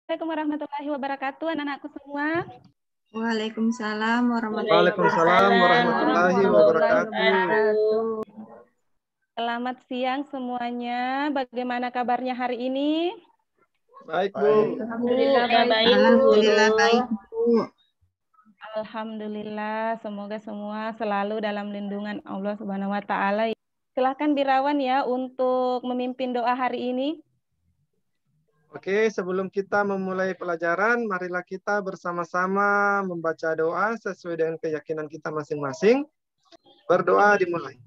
Assalamualaikum warahmatullahi wabarakatuh, anak-anakku semua. Waalaikumsalam Waalaikumsalam warahmatullahi wabarakatuh. Selamat siang semuanya. Bagaimana kabarnya hari ini? Baik, Bu. Alhamdulillah baik. Alhamdulillah baik, Bu. Alhamdulillah, semoga semua selalu dalam lindungan Allah Subhanahu wa taala. Silahkan Birawan ya untuk memimpin doa hari ini. Oke, sebelum kita memulai pelajaran, marilah kita bersama-sama membaca doa sesuai dengan keyakinan kita masing-masing. Berdoa dimulai.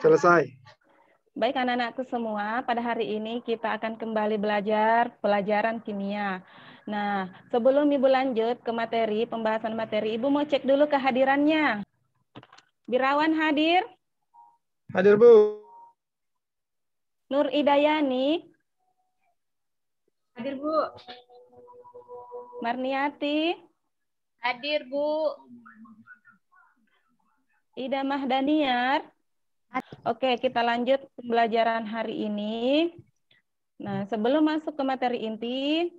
Selesai. Baik anak-anakku semua, pada hari ini kita akan kembali belajar pelajaran kimia. Nah, sebelum Ibu lanjut ke materi, pembahasan materi, Ibu mau cek dulu kehadirannya. Birawan hadir? Hadir, Bu. Nur Idayani? Hadir, Bu. Marniati? Hadir, Bu. Ida Mahdaniar? Oke, kita lanjut pembelajaran hari ini. Nah, sebelum masuk ke materi inti,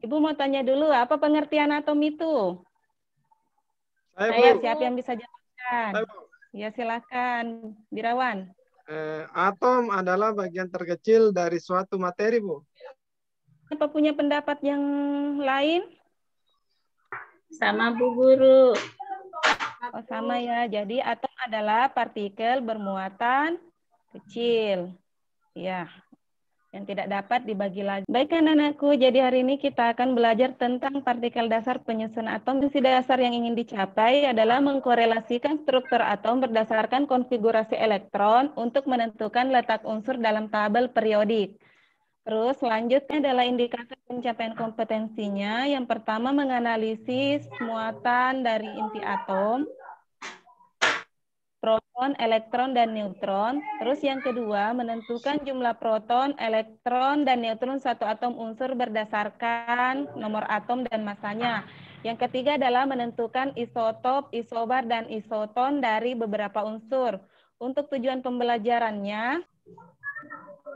Ibu mau tanya dulu, apa pengertian atom itu? Saya, Bu. Siapa yang bisa jawabkan? Saya, Bu. Ya, silakan, Birawan. Atom adalah bagian terkecil dari suatu materi, Bu. Apa punya pendapat yang lain? Sama Bu Guru. Oh, sama ya. Jadi atom adalah partikel bermuatan kecil. Ya, yang tidak dapat dibagi lagi. Baik anak-anakku, jadi hari ini kita akan belajar tentang partikel dasar penyusun atom. Fungsi dasar yang ingin dicapai adalah mengkorelasikan struktur atom berdasarkan konfigurasi elektron untuk menentukan letak unsur dalam tabel periodik. Terus selanjutnya adalah indikator pencapaian kompetensinya. Yang pertama menganalisis muatan dari inti atom, proton, elektron, dan neutron. Terus yang kedua, menentukan jumlah proton, elektron, dan neutron satu atom unsur berdasarkan nomor atom dan masanya. Yang ketiga adalah menentukan isotop, isobar, dan isoton dari beberapa unsur. Untuk tujuan pembelajarannya,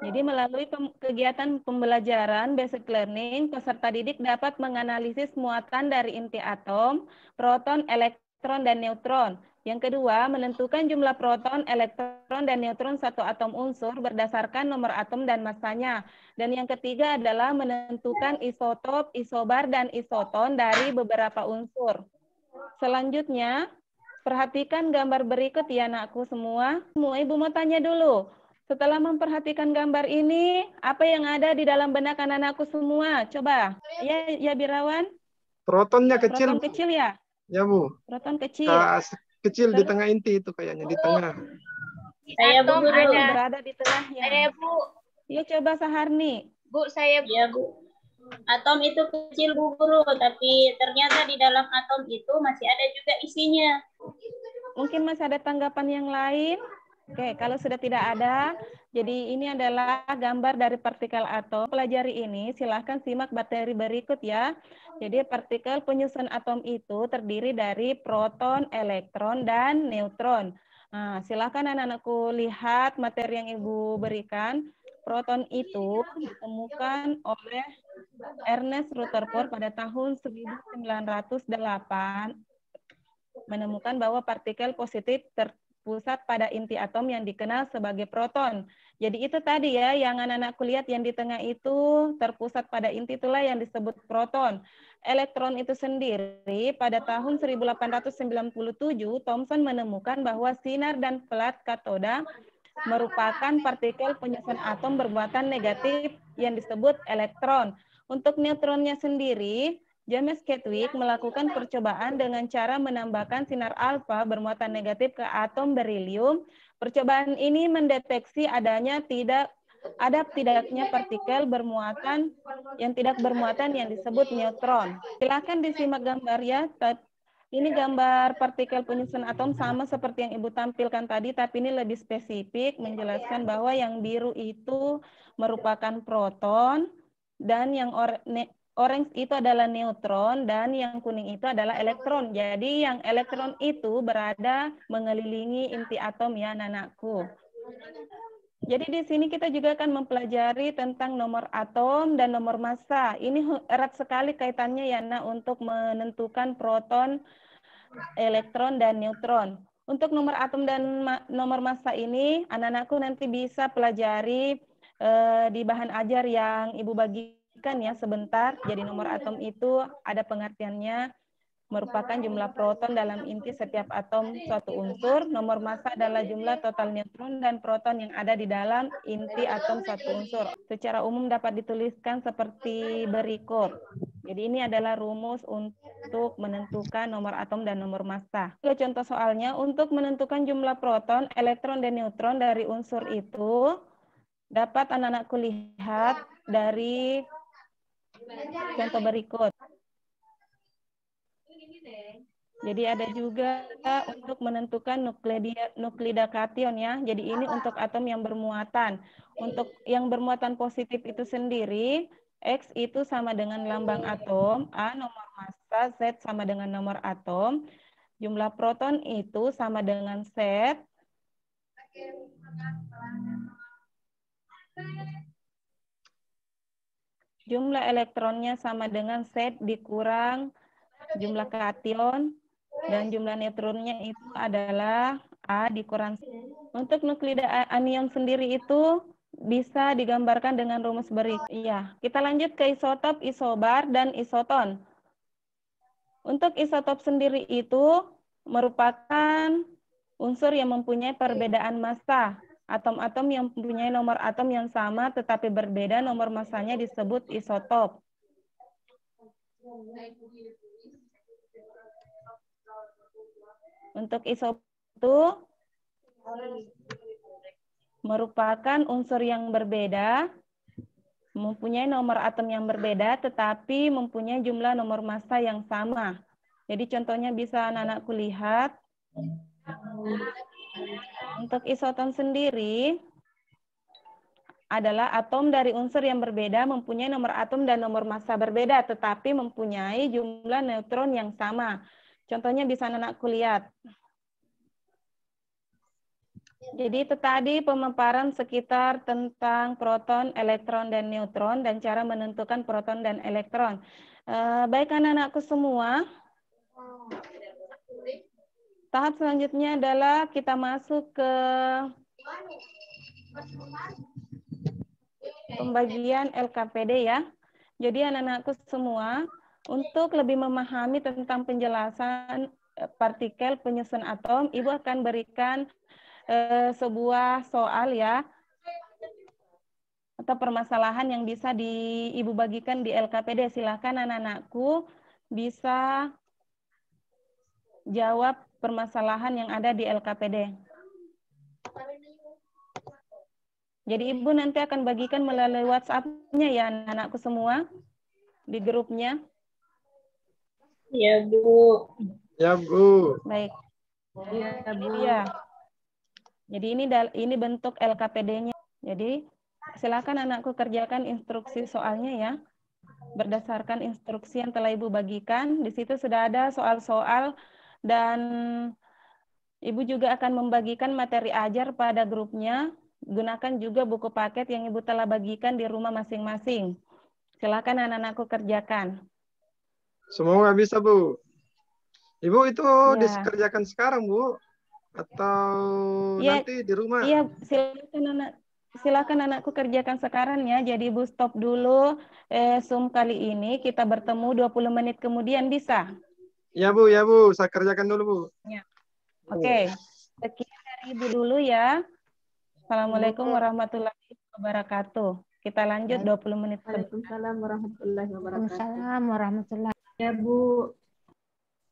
jadi melalui kegiatan pembelajaran basic learning, peserta didik dapat menganalisis muatan dari inti atom, proton, elektron, dan neutron. Yang kedua, menentukan jumlah proton, elektron, dan neutron satu atom unsur berdasarkan nomor atom dan masanya. Dan yang ketiga adalah menentukan isotop, isobar, dan isoton dari beberapa unsur. Selanjutnya, perhatikan gambar berikut ya anakku semua. Ibu mau tanya dulu. Setelah memperhatikan gambar ini, apa yang ada di dalam benak anak-anakku semua? Coba. Ya Birawan? Protonnya kecil. Proton kecil ya? Ya, Bu. Proton kecil. Kecil di tengah inti itu kayaknya, di tengah. Saya Bu Guru. Berada di tengahnya. Saya Bu. Ya coba Saharni. Bu, saya Bu. Ya, Bu. Atom itu kecil Bu Guru, tapi ternyata di dalam atom itu masih ada juga isinya. Mungkin masih ada tanggapan yang lain? Oke, kalau sudah tidak ada, jadi ini adalah gambar dari partikel atom. Pelajari ini, silahkan simak materi berikut ya. Jadi partikel penyusun atom itu terdiri dari proton, elektron, dan neutron. Nah, silahkan anak-anakku lihat materi yang Ibu berikan. Proton itu ditemukan oleh Ernest Rutherford pada tahun 1908, menemukan bahwa partikel positif terpusat pada inti atom yang dikenal sebagai proton. Jadi itu tadi ya, yang anak-anakku lihat yang di tengah itu terpusat pada inti, itulah yang disebut proton. Elektron itu sendiri pada tahun 1897, Thomson menemukan bahwa sinar dan plat katoda merupakan partikel penyusun atom bermuatan negatif yang disebut elektron. Untuk neutronnya sendiri, James Chadwick melakukan percobaan dengan cara menambahkan sinar alfa bermuatan negatif ke atom berilium. Percobaan ini mendeteksi adanya tidaknya partikel bermuatan yang tidak bermuatan yang disebut neutron. Silakan disimak gambar ya. Ini gambar partikel penyusun atom sama seperti yang Ibu tampilkan tadi, tapi ini lebih spesifik menjelaskan bahwa yang biru itu merupakan proton dan yang orange itu adalah neutron dan yang kuning itu adalah elektron. Jadi yang elektron itu berada mengelilingi inti atom ya anak-anakku. Jadi di sini kita juga akan mempelajari tentang nomor atom dan nomor massa. Ini erat sekali kaitannya ya Nak untuk menentukan proton, elektron, dan neutron. Untuk nomor atom dan nomor massa ini, anak-anakku nanti bisa pelajari di bahan ajar yang Ibu bagikan ya sebentar. Jadi nomor atom itu ada pengertiannya, merupakan jumlah proton dalam inti setiap atom suatu unsur. Nomor massa adalah jumlah total neutron dan proton yang ada di dalam inti atom suatu unsur. Secara umum dapat dituliskan seperti berikut. Jadi ini adalah rumus untuk menentukan nomor atom dan nomor massa. Contoh soalnya, untuk menentukan jumlah proton, elektron, dan neutron dari unsur itu, dapat anak-anakku lihat dari contoh berikut. Jadi ada juga untuk menentukan nuklida kation ya. Jadi ini untuk atom yang bermuatan. Untuk yang bermuatan positif itu sendiri, X itu sama dengan lambang atom, A nomor massa, Z sama dengan nomor atom. Jumlah proton itu sama dengan Z. Jumlah elektronnya sama dengan Z dikurang jumlah kation, dan jumlah neutronnya itu adalah A dikurang. Untuk nuklida anion sendiri itu bisa digambarkan dengan rumus berikut. Iya, kita lanjut ke isotop, isobar, dan isoton. Untuk isotop sendiri itu merupakan unsur yang mempunyai perbedaan massa. Atom-atom yang mempunyai nomor atom yang sama tetapi berbeda nomor massanya disebut isotop. Untuk isotop itu merupakan unsur yang berbeda, mempunyai nomor atom yang berbeda, tetapi mempunyai jumlah nomor massa yang sama. Jadi contohnya bisa anak-anakku lihat. Untuk isoton sendiri adalah atom dari unsur yang berbeda, mempunyai nomor atom dan nomor massa berbeda, tetapi mempunyai jumlah neutron yang sama. Contohnya bisa anak-anakku lihat. Jadi itu tadi pemaparan sekitar tentang proton, elektron, dan neutron, dan cara menentukan proton dan elektron. Baik anak-anakku semua, tahap selanjutnya adalah kita masuk ke pembagian LKPD ya. Jadi anak-anakku semua, untuk lebih memahami tentang penjelasan partikel penyusun atom, Ibu akan berikan sebuah soal ya, atau permasalahan yang bisa Ibu bagikan di LKPD. Silakan anak-anakku bisa jawab permasalahan yang ada di LKPD. Jadi Ibu nanti akan bagikan melalui WhatsApp-nya ya anak-anakku semua di grupnya. Ya, Bu. Ya, Bu. Baik. Ya, Ini Bu. dia. Jadi ini bentuk LKPD-nya. Jadi silakan anakku kerjakan instruksi soalnya ya. Berdasarkan instruksi yang telah Ibu bagikan, di situ sudah ada soal-soal dan Ibu juga akan membagikan materi ajar pada grupnya. Gunakan juga buku paket yang Ibu telah bagikan di rumah masing-masing. Silakan anak-anakku kerjakan. Semoga bisa, Bu. Ibu itu Ya. dikerjakan sekarang, Bu? Atau Ya, nanti di rumah? iya, silakan anakku kerjakan sekarang ya. Jadi Ibu stop dulu Zoom kali ini. Kita bertemu 20 menit kemudian bisa? Ya, Bu. Ya, Bu. Saya kerjakan dulu, Bu. Ya. Oke. Sekian dari Ibu dulu ya. Assalamualaikum warahmatullahi wabarakatuh. Kita lanjut 20 menit. Waalaikumsalam warahmatullahi wabarakatuh. Waalaikumsalam warahmatullahi Ya, Bu.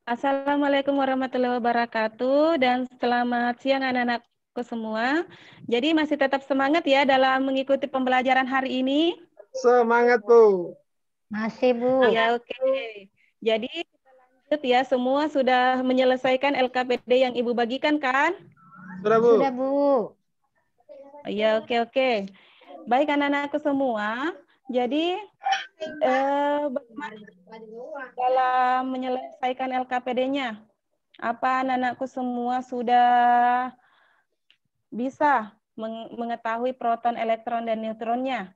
Assalamualaikum warahmatullahi wabarakatuh dan selamat siang anak-anakku semua. Jadi masih tetap semangat ya dalam mengikuti pembelajaran hari ini? Semangat, Bu. Masih, Bu. Ya, oke. Jadi kita lanjut ya, semua sudah menyelesaikan LKPD yang Ibu bagikan kan? Sudah, Bu. Sudah, Bu. Ya, oke. Baik anak-anakku semua, jadi bagaimana dalam menyelesaikan LKPD-nya? Apa anak-anakku semua sudah bisa mengetahui proton, elektron, dan neutronnya?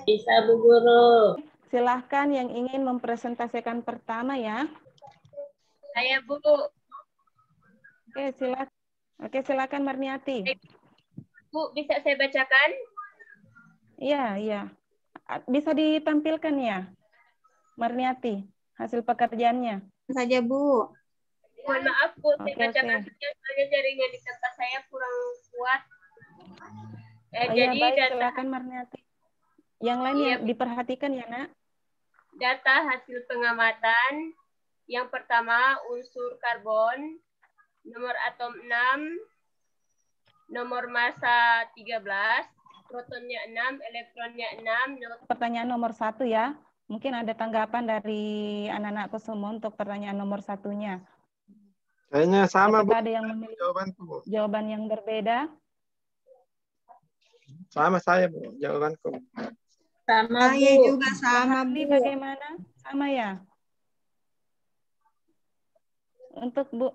Bisa, Bu Guru. Silahkan yang ingin mempresentasikan pertama ya. Saya, Bu. Oke, silakan Marniati. Bu, bisa saya bacakan? Iya. Bisa ditampilkan ya, Marniati, hasil pekerjaannya. Saja, Bu. Mohon maaf, Bu. Saya Oke. bacakan saja, soalnya jaringan di tempat saya kurang kuat. Iya, Jadi baik, data silakan Marniati. Yang lain Iya, yang diperhatikan ya, Nak. data hasil pengamatan. Yang pertama, unsur karbon, nomor atom 6, nomor massa 13, protonnya 6, elektronnya 6. Pertanyaan nomor 1 ya. Mungkin ada tanggapan dari anak-anakku semua untuk pertanyaan nomor 1-nya. Kayaknya sama, Bu. Apakah ada yang memiliki Jawabanku, Bu. jawaban yang berbeda? Sama saya, Bu. Jawabanku. Sama, Bu. Saya juga sama, Ahli Bu. bagaimana? Sama ya?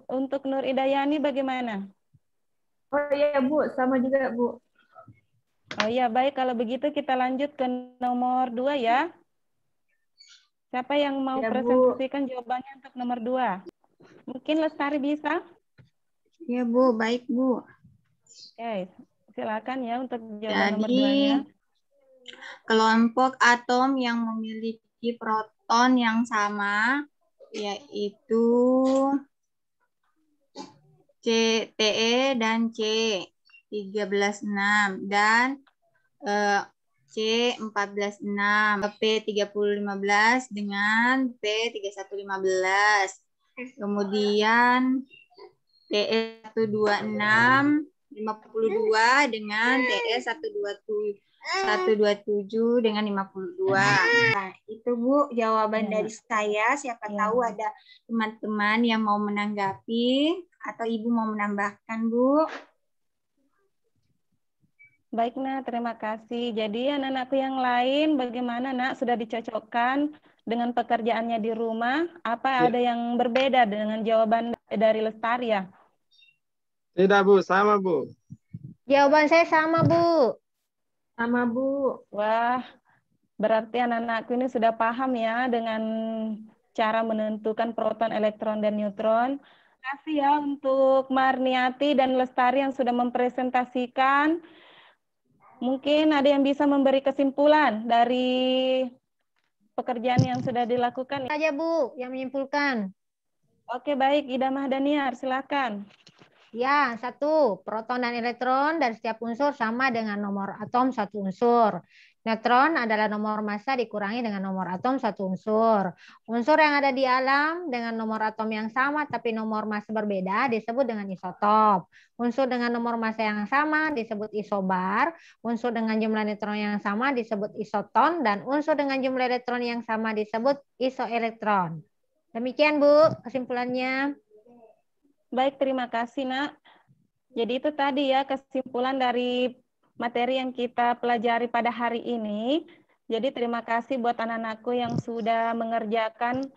Untuk Nur Idayani bagaimana? Oh iya, Bu. Sama juga, Bu. Oh iya, baik. Kalau begitu kita lanjut ke nomor 2 ya. Siapa yang mau Ya, Bu. presentasikan jawabannya untuk nomor 2? Mungkin Lestari bisa? Ya, Bu. Baik, Bu. Oke, silakan ya untuk jawaban nomor Jadi, 2-nya. kelompok atom yang memiliki proton yang sama yaitu CTE dan C13.6 dan C14.6, P3015 dengan P3115. Kemudian TE126 52 dengan TE127 dengan 52. Nah, itu Bu jawaban Ya. dari saya. Siapa Ya. tahu ada teman-teman yang mau menanggapi atau Ibu mau menambahkan, Bu. Baik, Nak. Terima kasih. Jadi anak-anakku yang lain bagaimana, Nak? Sudah dicocokkan dengan pekerjaannya di rumah? Apa Ya. ada yang berbeda dengan jawaban dari Lestari ya? Tidak, Bu. Sama, Bu. Jawaban saya sama, Bu. Sama, Bu. Wah, berarti anak-anakku ini sudah paham ya dengan cara menentukan proton, elektron, dan neutron. Terima kasih ya untuk Marniati dan Lestari yang sudah mempresentasikan. Mungkin ada yang bisa memberi kesimpulan dari pekerjaan yang sudah dilakukan. Saja, Bu, yang menyimpulkan. Oke, baik. Ida Mahdaniar, silakan. Ya, 1. Proton dan elektron dari setiap unsur sama dengan nomor atom satu unsur. Neutron adalah nomor massa dikurangi dengan nomor atom satu unsur. Unsur yang ada di alam dengan nomor atom yang sama tapi nomor massa berbeda disebut dengan isotop. Unsur dengan nomor massa yang sama disebut isobar. Unsur dengan jumlah neutron yang sama disebut isoton. Dan unsur dengan jumlah elektron yang sama disebut isoelektron. Demikian, Bu, kesimpulannya. Baik, terima kasih, Nak. Jadi itu tadi ya kesimpulan dari materi yang kita pelajari pada hari ini. Jadi terima kasih buat anak-anakku yang sudah mengerjakan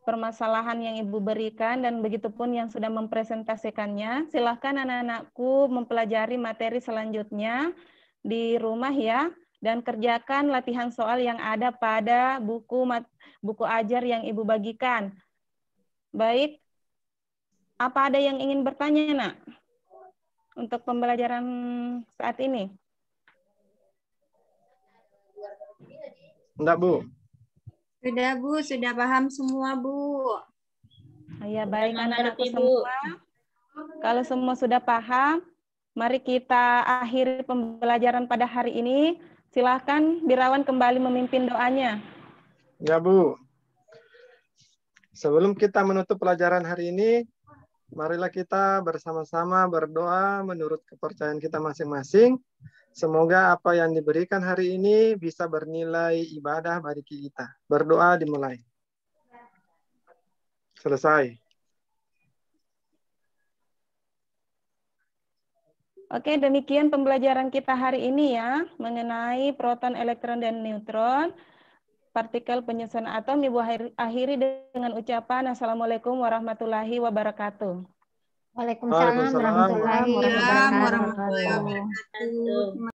permasalahan yang Ibu berikan dan begitupun yang sudah mempresentasikannya. Silahkan anak-anakku mempelajari materi selanjutnya di rumah ya, dan kerjakan latihan soal yang ada pada buku ajar yang Ibu bagikan. Baik, apa ada yang ingin bertanya, Nak? Untuk pembelajaran saat ini? Enggak, Bu. Sudah, Bu. Sudah paham semua, Bu. Ya, baik anak-anakku Ibu. semua. Kalau semua sudah paham, mari kita akhiri pembelajaran pada hari ini. Silahkan Birawan kembali memimpin doanya. Ya, Bu. Sebelum kita menutup pelajaran hari ini, marilah kita bersama-sama berdoa menurut kepercayaan kita masing-masing. Semoga apa yang diberikan hari ini bisa bernilai ibadah bagi kita. Berdoa dimulai. Selesai. Oke, demikian pembelajaran kita hari ini ya, mengenai proton, elektron, dan neutron, partikel penyusun atom. Ibu akhiri dengan ucapan Assalamualaikum warahmatullahi wabarakatuh. Waalaikumsalam Waalaikumsalam warahmatullahi warahmatullahi wabarakatuh. wabarakatuh.